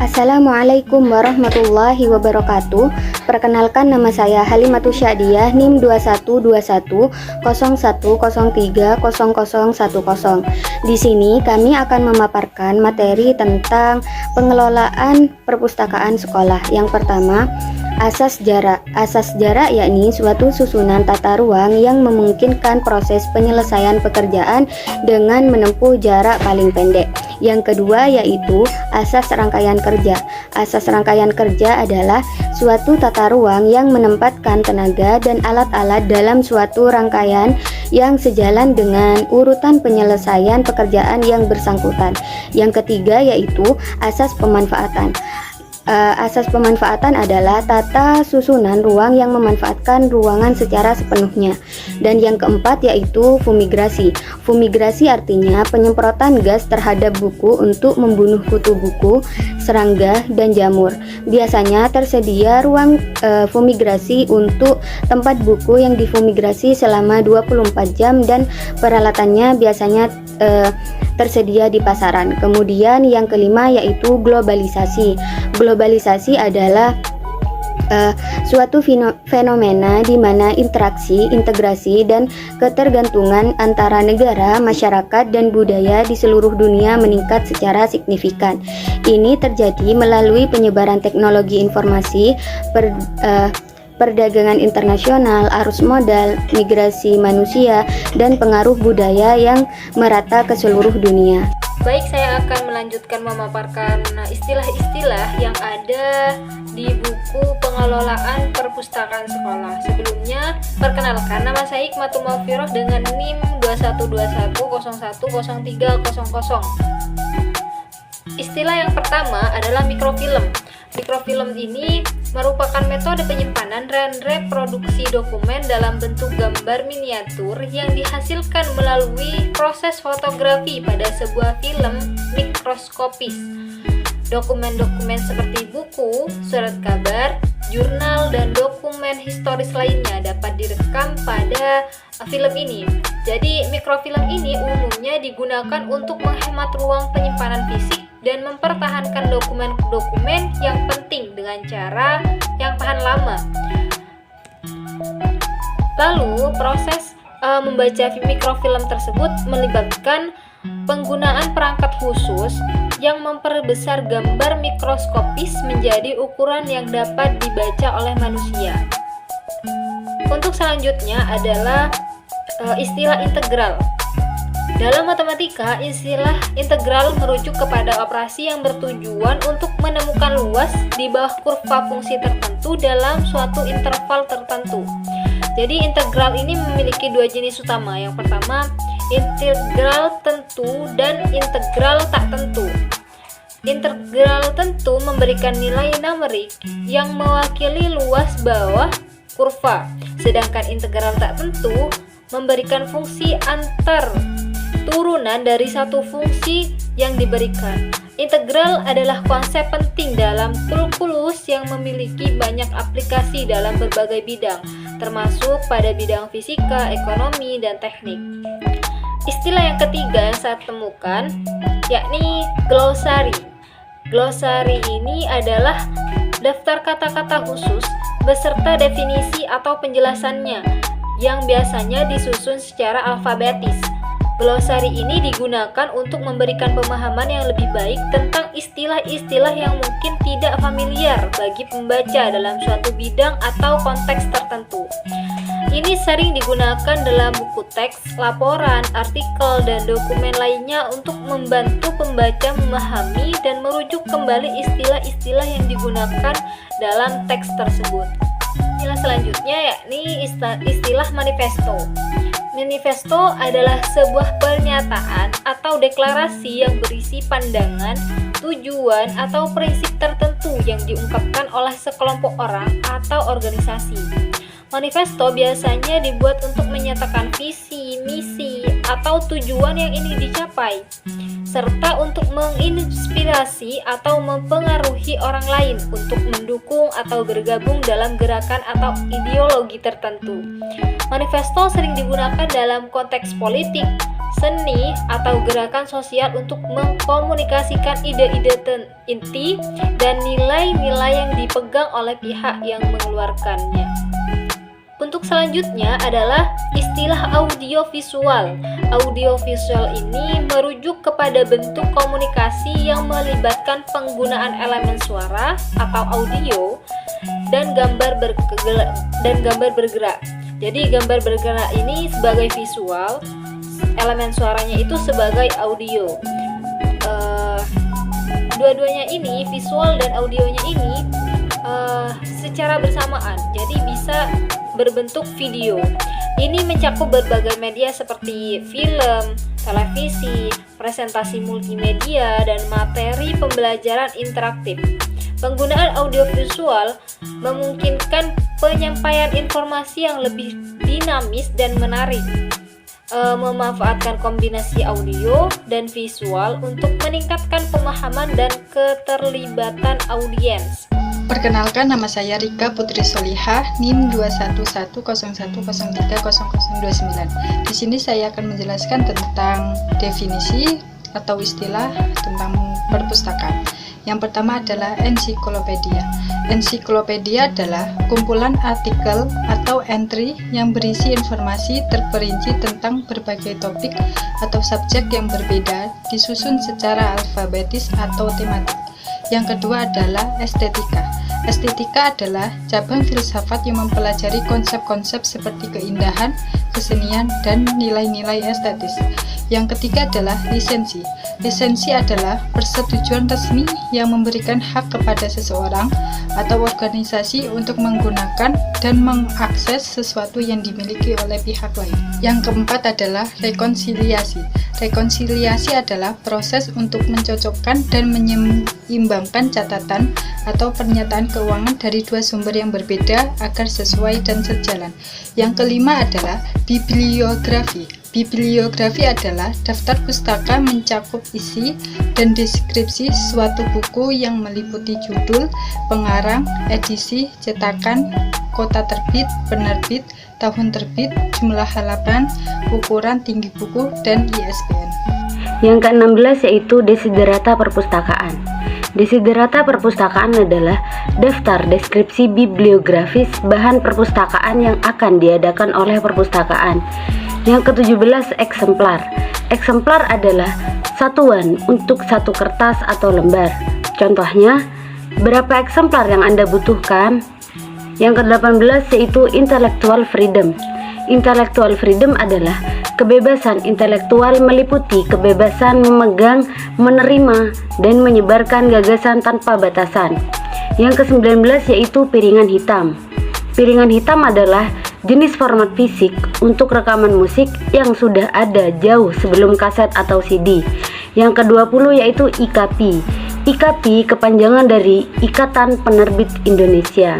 Assalamualaikum warahmatullahi wabarakatuh. Perkenalkan, nama saya Halimatus Syadiah, NIM 212101030010. Di sini kami akan memaparkan materi tentang pengelolaan perpustakaan sekolah. Yang pertama, asas jarak. Asas jarak yakni suatu susunan tata ruang yang memungkinkan proses penyelesaian pekerjaan dengan menempuh jarak paling pendek. Yang kedua yaitu asas rangkaian kerja. Asas rangkaian kerja adalah suatu tata ruang yang menempatkan tenaga dan alat-alat dalam suatu rangkaian yang sejalan dengan urutan penyelesaian pekerjaan yang bersangkutan. Yang ketiga yaitu asas pemanfaatan. Asas pemanfaatan adalah tata susunan ruang yang memanfaatkan ruangan secara sepenuhnya. Dan yang keempat yaitu fumigrasi. Fumigrasi artinya penyemprotan gas terhadap buku untuk membunuh kutu buku, serangga, dan jamur. Biasanya tersedia ruang fumigrasi untuk tempat buku yang difumigrasi selama 24 jam dan peralatannya biasanya tersedia di pasaran. Kemudian yang kelima yaitu globalisasi. Globalisasi adalah suatu fenomena di mana interaksi, integrasi, dan ketergantungan antara negara, masyarakat, dan budaya di seluruh dunia meningkat secara signifikan. Ini terjadi melalui penyebaran teknologi informasi, perdagangan internasional, arus modal, migrasi manusia, dan pengaruh budaya yang merata ke seluruh dunia. Baik, saya akan melanjutkan memaparkan istilah-istilah yang ada di buku pengelolaan perpustakaan sekolah. Sebelumnya, perkenalkan, nama saya Hikmatul Maufiroh dengan NIM 2121010300. Istilah yang pertama adalah mikrofilm. Mikrofilm ini merupakan metode penyimpanan dan reproduksi dokumen dalam bentuk gambar miniatur yang dihasilkan melalui proses fotografi pada sebuah film mikroskopis. Dokumen-dokumen seperti buku, surat kabar, jurnal, dan dokumen historis lainnya dapat direkam pada film ini. Jadi, mikrofilm ini umumnya digunakan untuk menghemat ruang penyimpanan fisik dan mempertahankan dokumen-dokumen yang penting dengan cara yang tahan lama. Lalu, proses membaca mikrofilm tersebut melibatkan penggunaan perangkat khusus yang memperbesar gambar mikroskopis menjadi ukuran yang dapat dibaca oleh manusia. Untuk selanjutnya adalah istilah integral. Dalam matematika, istilah integral merujuk kepada operasi yang bertujuan untuk menemukan luas di bawah kurva fungsi tertentu dalam suatu interval tertentu. Jadi integral ini memiliki dua jenis utama. Yang pertama, integral tentu dan integral tak tentu. Integral tentu memberikan nilai numerik yang mewakili luas bawah kurva, sedangkan integral tak tentu memberikan fungsi antar turunan dari satu fungsi yang diberikan. Integral adalah konsep penting dalam kalkulus yang memiliki banyak aplikasi dalam berbagai bidang, termasuk pada bidang fisika, ekonomi, dan teknik. Istilah yang ketiga yang saya temukan yakni glosari. Glosari ini adalah daftar kata-kata khusus beserta definisi atau penjelasannya yang biasanya disusun secara alfabetis. Glosari ini digunakan untuk memberikan pemahaman yang lebih baik tentang istilah-istilah yang mungkin tidak familiar bagi pembaca dalam suatu bidang atau konteks tertentu. Ini sering digunakan dalam buku teks, laporan, artikel, dan dokumen lainnya untuk membantu pembaca memahami dan merujuk kembali istilah-istilah yang digunakan dalam teks tersebut. Istilah selanjutnya yakni istilah manifesto. Manifesto adalah sebuah pernyataan atau deklarasi yang berisi pandangan, tujuan, atau prinsip tertentu yang diungkapkan oleh sekelompok orang atau organisasi. Manifesto biasanya dibuat untuk menyatakan visi, misi, atau tujuan yang ingin dicapai, serta untuk menginspirasi atau mempengaruhi orang lain untuk mendukung atau bergabung dalam gerakan atau ideologi tertentu. Manifesto sering digunakan dalam konteks politik, seni atau gerakan sosial untuk mengkomunikasikan ide-ide inti dan nilai-nilai yang dipegang oleh pihak yang mengeluarkannya. Untuk selanjutnya adalah istilah audiovisual. Audiovisual ini merujuk kepada bentuk komunikasi yang melibatkan penggunaan elemen suara atau audio dan gambar bergerak. Jadi gambar bergerak ini sebagai visual, elemen suaranya itu sebagai audio. Dua-duanya ini, visual dan audionya ini secara bersamaan, jadi bisa berbentuk video. Ini mencakup berbagai media seperti film, televisi, presentasi multimedia, dan materi pembelajaran interaktif. Penggunaan audiovisual memungkinkan penyampaian informasi yang lebih dinamis dan menarik, memanfaatkan kombinasi audio dan visual untuk meningkatkan pemahaman dan keterlibatan audiens. Perkenalkan, nama saya Rika Putri Solihah, NIM 21101030029. Di sini saya akan menjelaskan tentang definisi atau istilah tentang perpustakaan. Yang pertama adalah ensiklopedia. Ensiklopedia adalah kumpulan artikel atau entry yang berisi informasi terperinci tentang berbagai topik atau subjek yang berbeda, disusun secara alfabetis atau tematik. Yang kedua adalah estetika. Estetika adalah cabang filsafat yang mempelajari konsep-konsep seperti keindahan, kesenian, dan nilai-nilai estetis. Yang ketiga adalah lisensi. Lisensi adalah persetujuan resmi yang memberikan hak kepada seseorang atau organisasi untuk menggunakan dan mengakses sesuatu yang dimiliki oleh pihak lain. Yang keempat adalah rekonsiliasi. Rekonsiliasi adalah proses untuk mencocokkan dan menyeimbangkan catatan atau pernyataan keuangan dari dua sumber yang berbeda agar sesuai dan sejalan. Yang kelima adalah bibliografi. Bibliografi adalah daftar pustaka mencakup isi dan deskripsi suatu buku yang meliputi judul, pengarang, edisi, cetakan, kota terbit, penerbit, tahun terbit, jumlah halaman, ukuran, tinggi buku, dan ISBN. Yang ke-16 yaitu desiderata perpustakaan. Desiderata perpustakaan adalah daftar deskripsi bibliografis bahan perpustakaan yang akan diadakan oleh perpustakaan. Yang ke-17 eksemplar. Eksemplar adalah satuan untuk satu kertas atau lembar. Contohnya, berapa eksemplar yang Anda butuhkan? Yang ke-18 yaitu intellectual freedom. Intellectual freedom adalah kebebasan intelektual meliputi kebebasan memegang, menerima, dan menyebarkan gagasan tanpa batasan. Yang ke-19 yaitu piringan hitam. Piringan hitam adalah jenis format fisik untuk rekaman musik yang sudah ada jauh sebelum kaset atau CD. Yang ke-20 yaitu IKP. IKP kepanjangan dari Ikatan Penerbit Indonesia.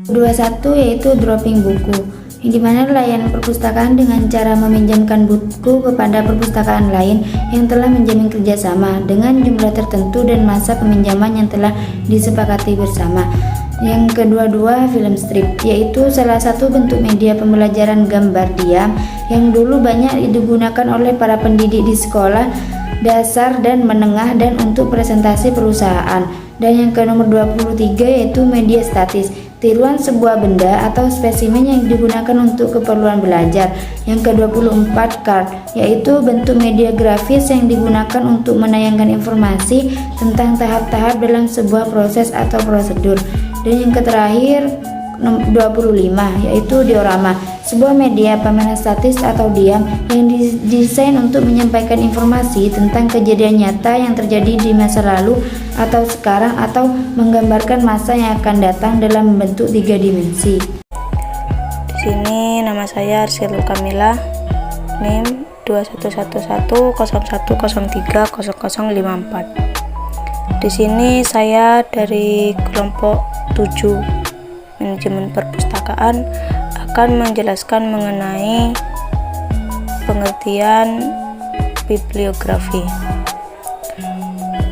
21 yaitu dropping buku, yang dimana layanan perpustakaan dengan cara meminjamkan buku kepada perpustakaan lain yang telah menjamin kerjasama dengan jumlah tertentu dan masa peminjaman yang telah disepakati bersama. Yang kedua film strip, yaitu salah satu bentuk media pembelajaran gambar diam yang dulu banyak digunakan oleh para pendidik di sekolah dasar dan menengah dan untuk presentasi perusahaan. Dan yang ke nomor 23 yaitu media statis, tiruan sebuah benda atau spesimen yang digunakan untuk keperluan belajar. Yang ke-24 card, yaitu bentuk media grafis yang digunakan untuk menayangkan informasi tentang tahap-tahap dalam sebuah proses atau prosedur. Dan yang terakhir 25 yaitu diorama, sebuah media pameran statis atau diam yang didesain untuk menyampaikan informasi tentang kejadian nyata yang terjadi di masa lalu atau sekarang atau menggambarkan masa yang akan datang dalam bentuk 3 dimensi. Di sini nama saya Arsyil Kamila, NIM 211101030054. Di sini saya dari kelompok 7 manajemen perpustakaan akan menjelaskan mengenai pengertian bibliografi.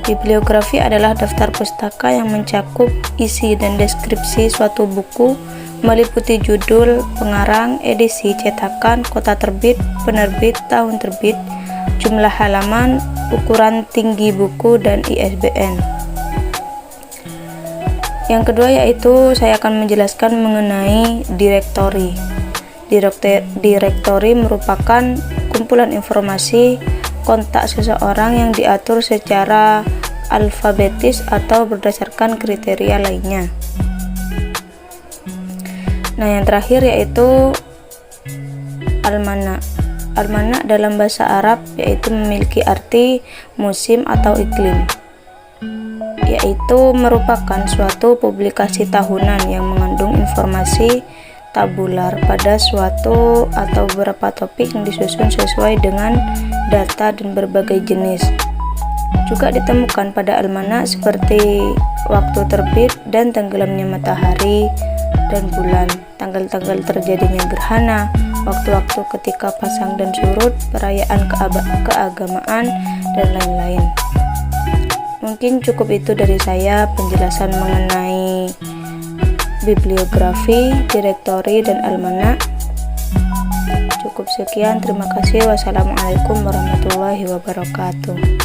Bibliografi adalah daftar pustaka yang mencakup isi dan deskripsi suatu buku, meliputi judul, pengarang, edisi, cetakan, kota terbit, penerbit, tahun terbit, jumlah halaman, ukuran tinggi buku, dan ISBN. Yang kedua yaitu saya akan menjelaskan mengenai direktori. Direktori merupakan kumpulan informasi kontak seseorang yang diatur secara alfabetis atau berdasarkan kriteria lainnya. Nah, yang terakhir yaitu almanak. Almanak dalam bahasa Arab yaitu memiliki arti musim atau iklim, yaitu merupakan suatu publikasi tahunan yang mengandung informasi tabular pada suatu atau beberapa topik yang disusun sesuai dengan data dan berbagai jenis. Juga ditemukan pada almanak seperti waktu terbit dan tenggelamnya matahari dan bulan, tanggal-tanggal terjadinya gerhana, waktu-waktu ketika pasang dan surut, perayaan keagamaan, dan lain-lain. Mungkin cukup itu dari saya penjelasan mengenai bibliografi, direktori, dan almanak. Cukup sekian, terima kasih. Wassalamualaikum warahmatullahi wabarakatuh.